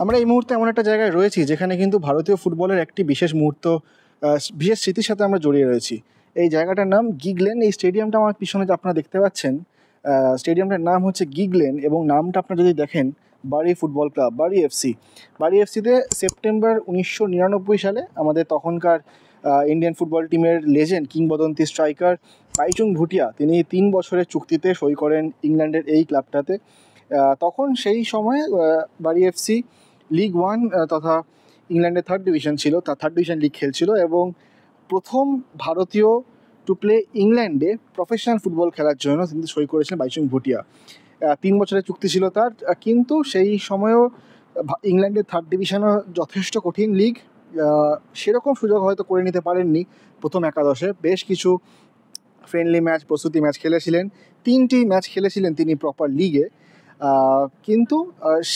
আমরা এই মুহূর্তে এমন একটা জায়গায় রয়েছি যেখানে কিন্তু ভারতীয় ফুটবলের একটি বিশেষ মুহূর্ত, বিশেষ স্মৃতির সাথে আমরা জড়িয়ে রয়েছি। এই জায়গাটার নাম গিগলেন। এই স্টেডিয়ামটা আমার পিছনে যে আপনারা দেখতে পাচ্ছেন, স্টেডিয়ামটার নাম হচ্ছে গিগলেন এবং নামটা আপনারা যদি দেখেন বারি ফুটবল ক্লাব, বারি এফসি। বারি এফসিতে সেপ্টেম্বর 1999 সালে আমাদের তখনকার ইন্ডিয়ান ফুটবল টিমের লেজেন্ড কিংবদন্তি স্ট্রাইকার বাইচুং ভুটিয়া তিনি 3 বছরের চুক্তিতে সই করেন ইংল্যান্ডের এই ক্লাবটাতে। তখন সেই সময়ে বারি এফসি লিগ 1 তথা ইংল্যান্ডের থার্ড ডিভিশন ছিল, তার থার্ড ডিভিশন লিগ খেলছিল এবং প্রথম ভারতীয় টু প্লে ইংল্যান্ডে প্রফেশনাল ফুটবল খেলার জন্য তিনি সই করেছিলেন বাইচুং ভুটিয়া। 3 বছরের চুক্তি ছিল তার, কিন্তু সেই সময়েও ইংল্যান্ডের থার্ড ডিভিশনও যথেষ্ট কঠিন লিগ, সেরকম সুযোগ হয়তো করে নিতে পারেননি প্রথম একাদশে। বেশ কিছু ফ্রেন্ডলি ম্যাচ, প্রস্তুতি ম্যাচ খেলেছিলেন, 3টি ম্যাচ খেলেছিলেন তিনি প্রপার লিগে, কিন্তু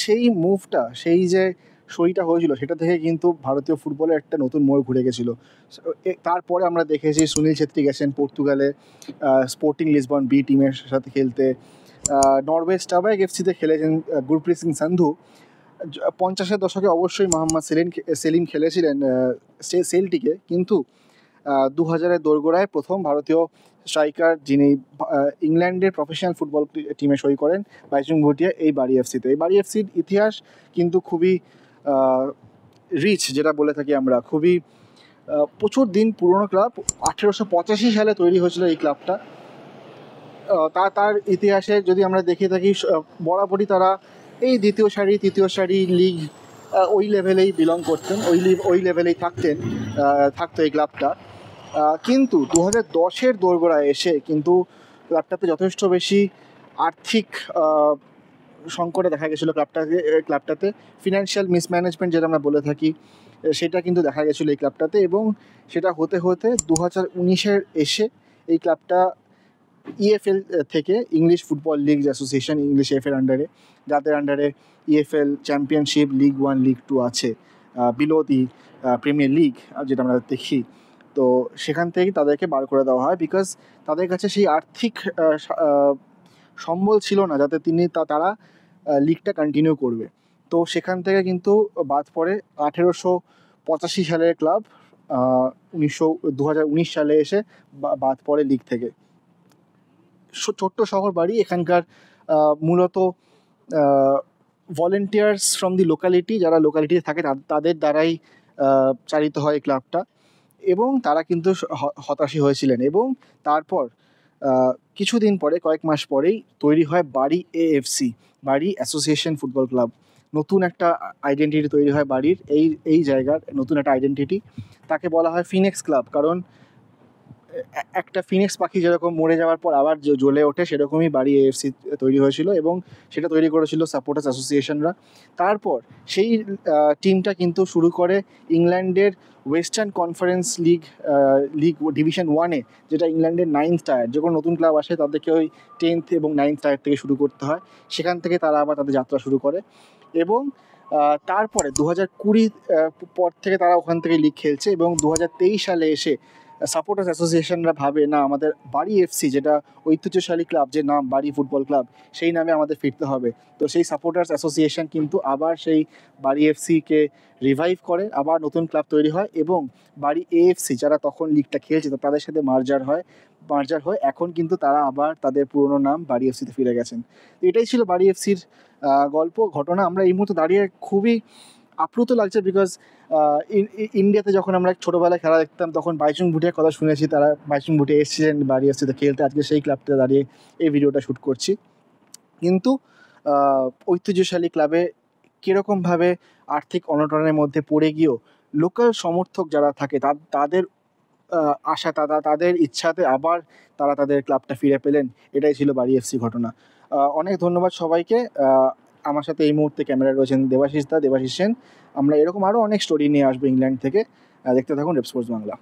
সেই মুভটা, সেই যে সইটা হয়েছিল সেটা থেকে কিন্তু ভারতীয় ফুটবলে একটা নতুন মোড় ঘুরে গেছিলো। তারপরে আমরা দেখেছি সুনীল ছেত্রী গেছেন পর্তুগালে স্পোর্টিং লিসবন বি টিমের সাথে খেলতে, নরওয়ে স্টারবাইক এফসিতে খেলেছেন গুরপ্রীত সিং সান্ধু। 50-এর দশকে অবশ্যই মোহাম্মদ সেলিম খেলেছিলেন সেল্টিকে, কিন্তু 2000-এর দোরগোড়ায় প্রথম ভারতীয় স্ট্রাইকার যিনি ইংল্যান্ডের প্রফেশনাল ফুটবল টিমে সই করেন বাইচুং ভুটিয়া এই বারি এফসিতে। এই বারি এফসির ইতিহাস কিন্তু খুবই রিচ, যেটা বলে থাকি আমরা, খুবই প্রচুর দিন পুরনো ক্লাব। 1885 সালে তৈরি হয়েছিল এই ক্লাবটা। তার ইতিহাসে যদি আমরা দেখে থাকি, বরাবরই তারা এই দ্বিতীয় সারি তৃতীয় সারি লিগ ওই লেভেলেই বিলং করতেন, ওই লেভেলেই থাকতো এই ক্লাবটা। কিন্তু 2010-এর দোরগোড়ায় এসে কিন্তু ক্লাবটাতে যথেষ্ট বেশি আর্থিক সংকটে দেখা গেছিলো। ক্লাবটাতে ফিনান্সিয়াল মিসম্যানেজমেন্ট যেটা আমরা বলে থাকি, সেটা কিন্তু দেখা গেছিলো এই ক্লাবটাতে, এবং সেটা হতে হতে 2019-এর এসে এই ক্লাবটা ইএফএল থেকে, English football league association, English এফের আন্ডারে, যাদের আন্ডারে ইএফএল চ্যাম্পিয়নশিপ, লিগ 1, লিগ 2 আছে, বিলো দি প্রিমিয়ার লিগ যেটা আমরা দেখি, তো সেখান থেকেই তাদেরকে বার করে দেওয়া হয়, বিকজ তাদের কাছে সেই আর্থিক সম্বল ছিল না যাতে তারা লিগটা কন্টিনিউ করবে। তো সেখান থেকে কিন্তু বাদ পড়ে 1885 সালের ক্লাব 2019 সালে এসে বাদ পড়ে লিগ থেকে। ছোট্ট শহর বাড়ি, এখানকার মূলত ভলেন্টিয়ার্স ফ্রম দি লোকালিটি, যারা লোকালিটিতে থাকে তাদের দ্বারাই চালিত হয় ক্লাবটা, এবং তারা কিন্তু হতাশী হয়েছিলেন। এবং তারপর কিছুদিন পরে, কয়েক মাস পরেই তৈরি হয় বারি এএফসি, বারি অ্যাসোসিয়েশন ফুটবল ক্লাব। নতুন একটা আইডেন্টিটি তৈরি হয় বাড়ির, এই জায়গার নতুন একটা আইডেন্টিটি। তাকে বলা হয় ফিনিক্স ক্লাব, কারণ একটা ফিনিক্স পাখি যেরকম মরে যাওয়ার পর আবার জ্বলে ওঠে, সেরকমই বারি এএফসি তৈরি হয়েছিল, এবং সেটা তৈরি করেছিল সাপোর্টার্স অ্যাসোসিয়েশনরা। তারপর সেই টিমটা কিন্তু শুরু করে ইংল্যান্ডের ওয়েস্টার্ন কনফারেন্স লিগ ডিভিশন 1-এ, যেটা ইংল্যান্ডের 9th টায়ার। যখন নতুন ক্লাব আসে তাদেরকে ওই 10th এবং 9th টায়ার থেকে শুরু করতে হয়, সেখান থেকে তারা আবার তাদের যাত্রা শুরু করে, এবং তারপরে 2020 পর থেকে তারা ওখান থেকে লিগ খেলছে, এবং 2023 সালে এসে সাপোর্টার্স অ্যাসোসিয়েশনরা ভাবে না, আমাদের বারি এফসি, যেটা ঐতিহ্যশালী ক্লাব, যে নাম বারি ফুটবল ক্লাব, সেই নামে আমাদের ফিরতে হবে। তো সেই সাপোর্টার্স অ্যাসোসিয়েশন কিন্তু আবার সেই বারি এফসিকে রিভাইভ করে, আবার নতুন ক্লাব তৈরি হয়, এবং বারি এএফসি যারা তখন লিগটা খেলছে তাদের সাথে মার্জার হয়, এখন কিন্তু তারা আবার তাদের পুরনো নাম বারি এফসিতে ফিরে গেছেন। তো এটাই ছিল বারি এফসির গল্প, ঘটনা। আমরা এই মুহূর্তে দাঁড়িয়ে খুবই আপ্লুত লাগছে, বিকজ ইন্ডিয়াতে যখন আমরা ছোটোবেলায় খেলা দেখতাম তখন বাইচুং ভুটিয়ার কথা শুনেছি, বাইচুং ভুটিয়া এসেছিলেন বারি এফসিতে খেলতে, আজকে সেই ক্লাবটাতে দাঁড়িয়ে এই ভিডিওটা শ্যুট করছি। কিন্তু ঐতিহ্যশালী ক্লাবে কীরকমভাবে আর্থিক অনটনের মধ্যে পড়ে গিয়েও লোকাল সমর্থক যারা থাকে তাদের আশা, তাদের ইচ্ছাতে আবার তারা তাদের ক্লাবটা ফিরে পেলেন। এটাই ছিল বারি এফসি ঘটনা। অনেক ধন্যবাদ সবাইকে। আমার সাথে এই মুহূর্তে ক্যামেরায় রয়েছেন দেবাশিস সেন। আমরা এরকম আরও অনেক স্টোরি নিয়ে আসবো ইংল্যান্ড থেকে। দেখতে থাকুন রেপ স্পোর্টস বাংলা।